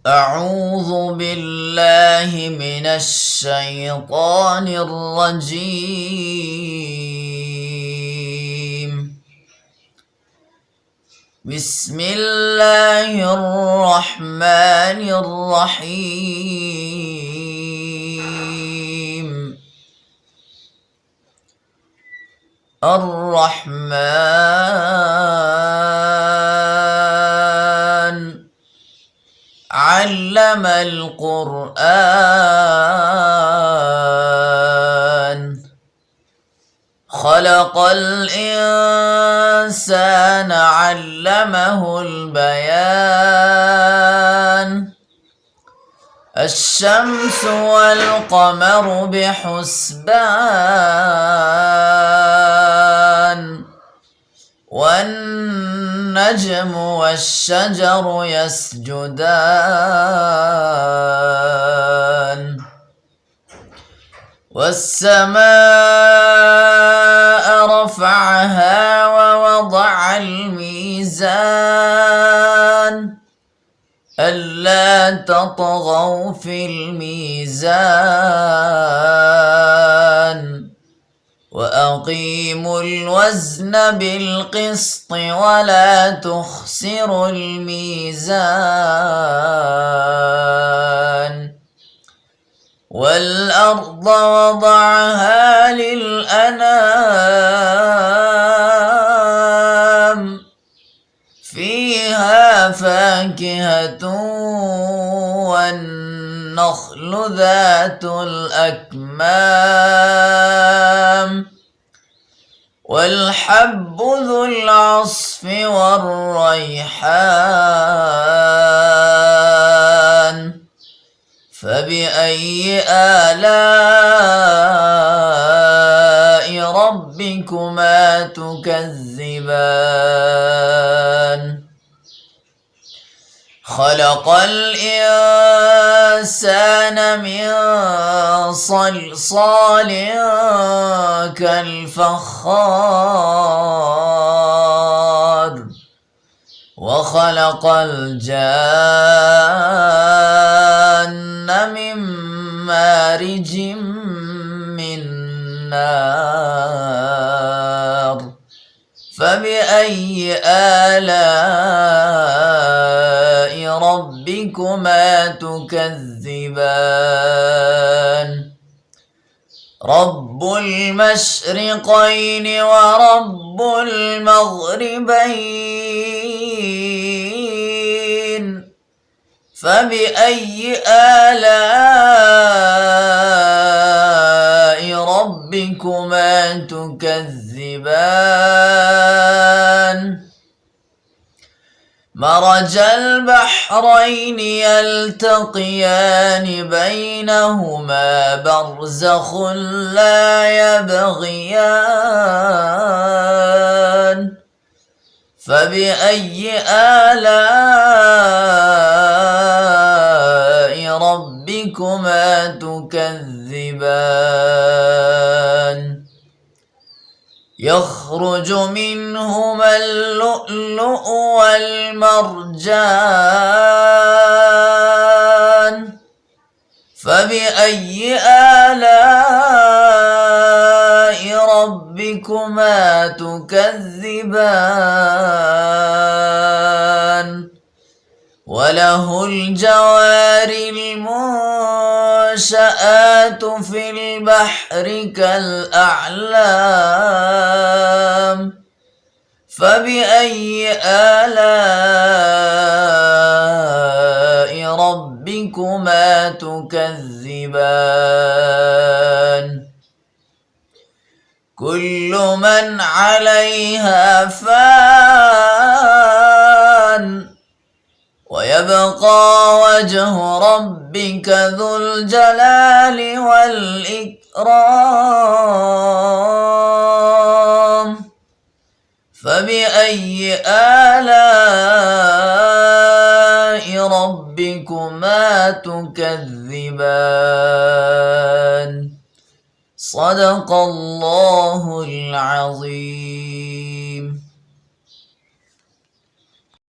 أعوذ بالله من الشيطان الرجيم. بسم الله الرحمن الرحيم. الرحمن علم القرآن، خلق الإنسان علمه البيان. الشمس والقمر بحسبان، والنجم والشجر يسجدان. والسماء رفعها ووضع الميزان، ألا تطغوا في الميزان، وأقيموا الوزن بالقسط ولا تخسروا الميزان. والأرض وضعها للأنام، فيها فاكهة والنخل ذات الأكمام، والحب ذو العصف والريحان. فبأي آلاء ربكما تكذبان؟ خلق الإنسان من صلصال كالفخار، وخلق الجان من مارج من نار. فبأي آلاء ربكما تكذبان؟ رب المشرقين ورب المغربين. فبأي آلاء ربكما تكذبان؟ مرج البحرين يلتقيان بينهما برزخ لا يبغيان. فبأي آلاء ربكما تكذبان؟ يخرج منهما اللؤلؤ والمرجان. فبأي آلاء ربكما تكذبان؟ وله الجوار المنشآت في البحر كالأعلام. فبأي آلاء ربكما تكذبان؟ كل من عليها فان، ويبقى وجه ربك ذو الجلال والإكرام. فبأي آلاء ربكما تكذبان؟ صدق الله العظيم.